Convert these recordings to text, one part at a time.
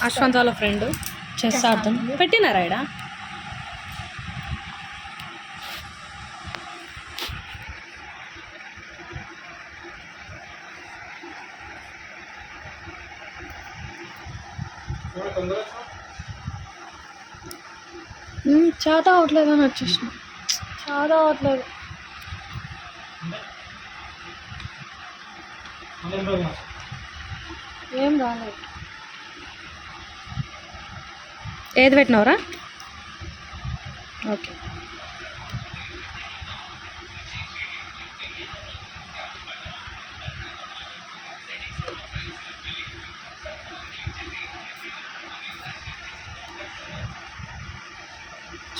అశ్వంత్ వాళ్ళ friend chess ఆడుతుంది. పెట్టినారా ఇడ చాలా అవట్లేదు అని వచ్చేసిన. చాలా అవట్లేదు. ఏం రాలేదు. ఏది పెట్టినవరా? ఓకే.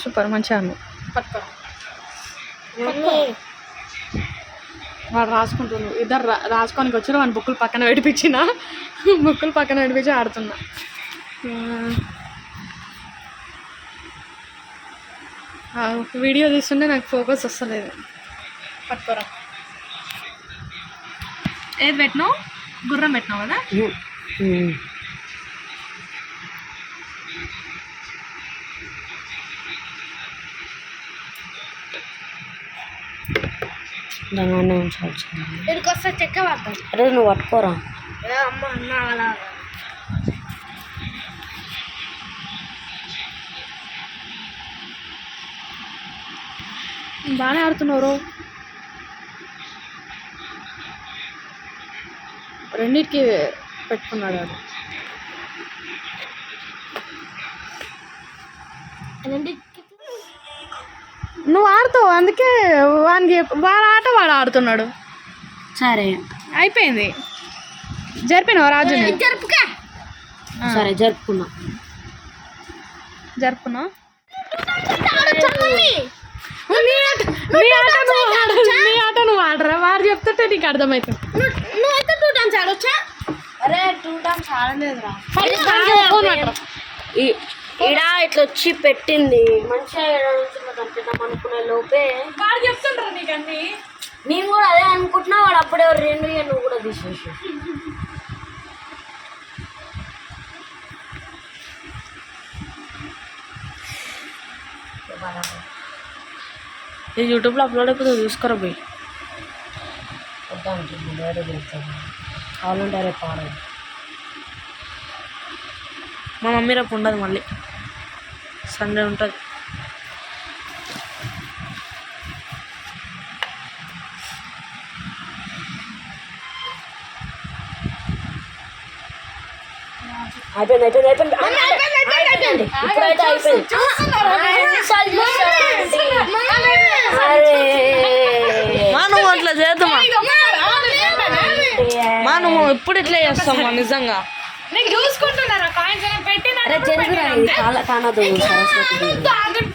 సూపర్, మంచిగా ఉంది. పట్టుకో. వాడు రాసుకుంటున్నాడు. ఇద్దరు రాసుకోనికి వచ్చారు. వాడి బుక్కులు పక్కన పెట్టిపించిన, బుక్కులు పక్కన పెట్టిపించి ఆడుతున్నా. వీడియో తీస్తుంటే నాకు ఫోకస్ వస్తలేదు. పట్టుకోరా. ఏది పెట్టినావు? గుర్రం పెట్టినావు కదా? దాన్ని ఉంచాలి. ఇక్కడికి వస్తే చెక్క పడతాను. అరే నువ్వు పట్టుకోరా. అమ్మ అన్న అలా బాగానే ఆడుతున్నారు. రెండింటికి పెట్టుకున్నాడు వాడు. నువ్వు ఆడుతావు, అందుకే వానికి వాడు ఆట వాడు ఆడుతున్నాడు. సరే అయిపోయింది. జరిపినావు రాజుని? జరుపుకా. సరే జరుపుకున్నా. జరుపుకున్నావు. నీ ఆట నువ్వు ఆడరా. వాడు చెప్తుంటే నీకు అర్థమవుతుంది. నువ్వైతే 2 times ఆడొచ్చా? అరే 2 times ఆడలేదురా. ఇడా ఇట్లా వచ్చి పెట్టింది. మంచిగా కనిపిద్దాం అనుకునే లోపే వాడు చెప్తుంటారు నీకు అన్ని. నేను కూడా అదే అనుకుంటున్నా. వాడు అప్పుడే 2 నువ్వు కూడా తీసేసి. ఇది యూట్యూబ్లో అప్లోడ్ అయిపోతే చూసుకోరా పోయి. కావాలంటే రేపు ఆడదు. మా మమ్మీ రేపు ఉండదు, మళ్ళీ సండే ఉంటుంది. అయిపోయింది. ఇప్పుడైతే అయిపోయింది. నువ్వు అట్లా చేద్దామా? నువ్వు ఇప్పుడు ఇట్లా చేస్తామా? నిజంగా నేను చూసుకుంటున్నారా? కాయిన్స్ పెట్టినా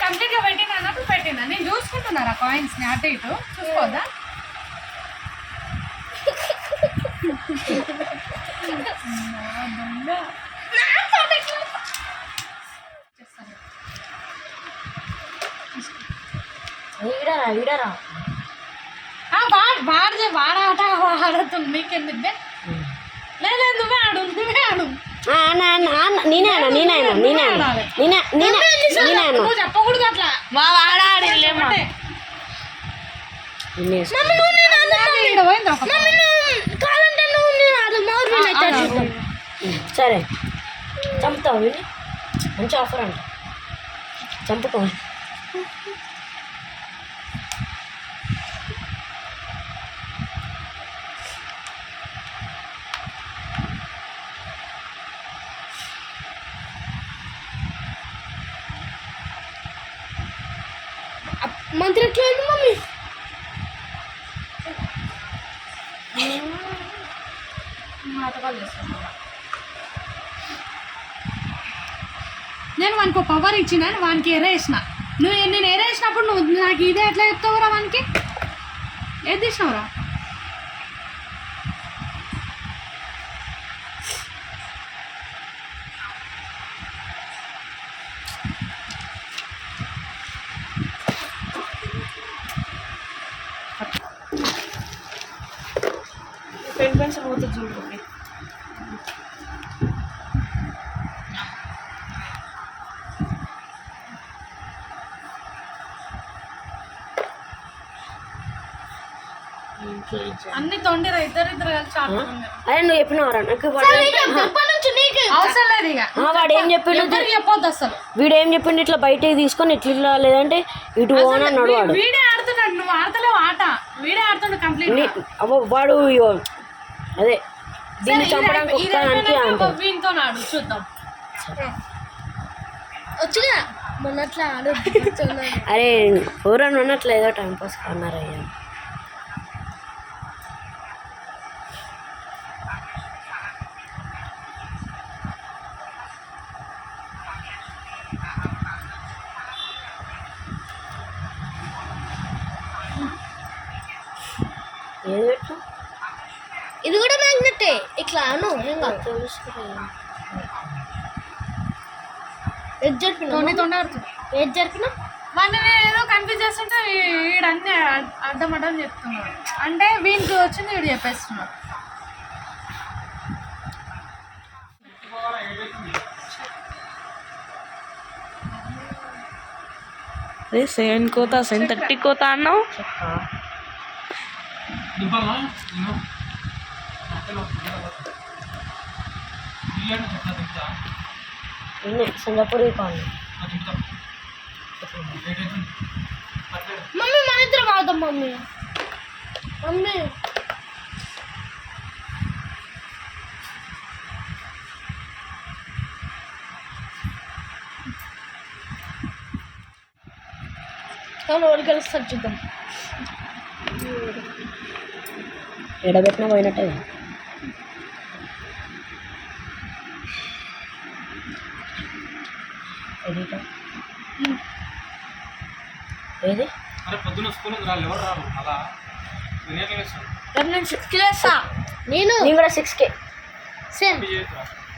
కంప్లీట్ గా పెట్టినా అన్నప్పుడు పెట్టినా. నేను చూసుకుంటున్నారా కాయిన్స్ ని? అటు ఇటు చూసుకోదా? వాడాట ఆడుతుంది. నీకెందుకు? లేదు నువ్వే ఆడు. నువ్వు చెప్పకూడదు అట్లా. వాడాడిలేమా? సరే చంపుతావు. మంచి ఆఫర్ అంట. చంపుకో. మంత్రి ఎట్లా మమ్మీ? నేను వానికి ఒక పవర్ ఇచ్చిన, వానికి ఎరేసిన. నేను ఎరేసినప్పుడు నువ్వు నాకు ఇదే ఎట్లా చెప్తావురా? వానికి ఏది తీసినావురా? పెన్ పెన్సిల్ పోతుంది చూడండి. అన్ని తొండిరా ఇద్దరు కలిసి ఆడుతున్నారు. అదే నువ్వు చెప్పినవరా నాకు అవసరం లేదు ఇక వాడు ఏం చెప్పిండు చెప్పొద్దు అసలు. వీడు ఏం చెప్పిండు ఇట్లా బయటకి తీసుకొని ఇట్లా లేదంటే ఇటు పోను అన్నాడు వాడు. వీడే ఆడుతున్నాడు, నువ్వు ఆడతలేవు ఆట. వీడే ఆడుతుండు కంప్లీట్. వాడు అదే దీన్ని చంపడానికి వీనితో ఆడు చూద్దాం. వచ్చుగా మొన్న అట్లా ఆడు. అరే ఎవరన్నా ఉన్నట్లు ఏదో టైంపాస్ అన్నారయ్యా. ఏది పెట్టు ఇది కూడా మ్యాగ్నెట్టే. ఇట్లా అను ఏం కాదు. ఏది జరిపిన తొండి ఆడుతుంది. ఏది జరిపిన వాడిని నేను ఏదో కన్ఫ్యూజ్ చేస్తుంటే వీడన్నీ అడ్డం చెప్తున్నాడు. అంటే వీనికి వచ్చింది వీడు చెప్పేస్తున్నాడు. అదే 7 కోత 7:30 కోత అన్నావు. సింగపూర్ కావాలి. మమ్మీ మన ఇద్దరం ఆడదాం. మమ్మీ మమ్మీ ఎవరు గెలుస్తారు చూద్దాం. ఎడబెట్టినా పోయినట్టే. ఏది నేను 6కి లేస్తా. నేను కూడా 6కే. సేమ్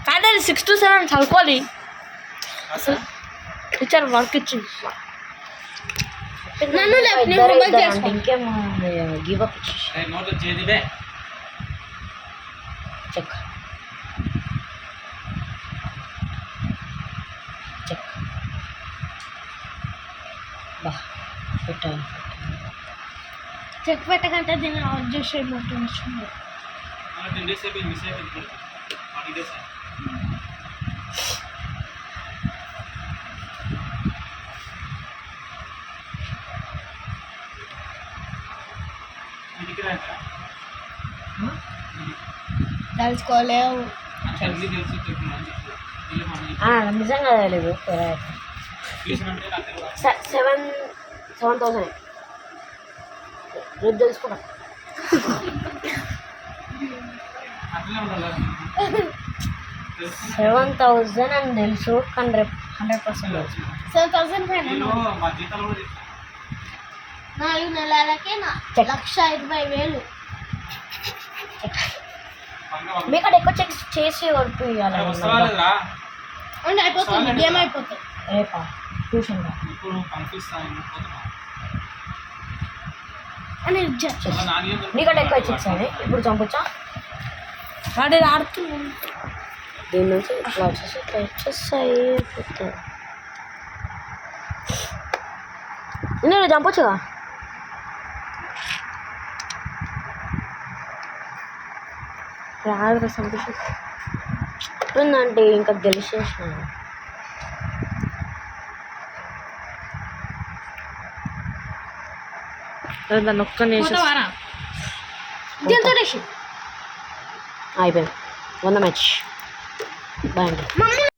కానీ 6 to 7 చదువుకోవాలి. అసలు టీచర్ వర్క్ ఇచ్చింది. నన్ను ఇంకేం గివ్ అప్ చెక్ చెక్ బా పెట్టాను. చెక్ పెట్టకంటే దీన్ని ఆఫ్ చేసే మొత్తం వచ్చింది. తెలుసుకోలేవు. నిజంగా తెలియదు. 7,000 రేపు తెలుసుకున్నా. 7,000 అని తెలుసు కానీ రేపు 100% తెలుసు. 7,000 పైన 4 నెలలకే 1,20,000. మీకు అక్కడ ఎక్కువ చెక్ చేసి ఓడిపోయాలి. అంటే అయిపోతుంది, గేమ్ అయిపోతుంది. రేపా ట్యూషన్ అని నీకంటే ఎక్కువ చెక్స్ అని ఇప్పుడు చంపొచ్చా? వాడు ఆడుతున్నాడు. దీని నుంచి ఇట్లా వచ్చేసి ఇట్లా వచ్చేస్తాయి. నేను చంపొచ్చుగా. రాదు సంతోషం ఉందంటే ఇంకా గెలిచేసినాను. దాన్ని ఒక్కనే దీంతో అయిపోయింది 100 మ్యాచ్. బాయ్ అండి.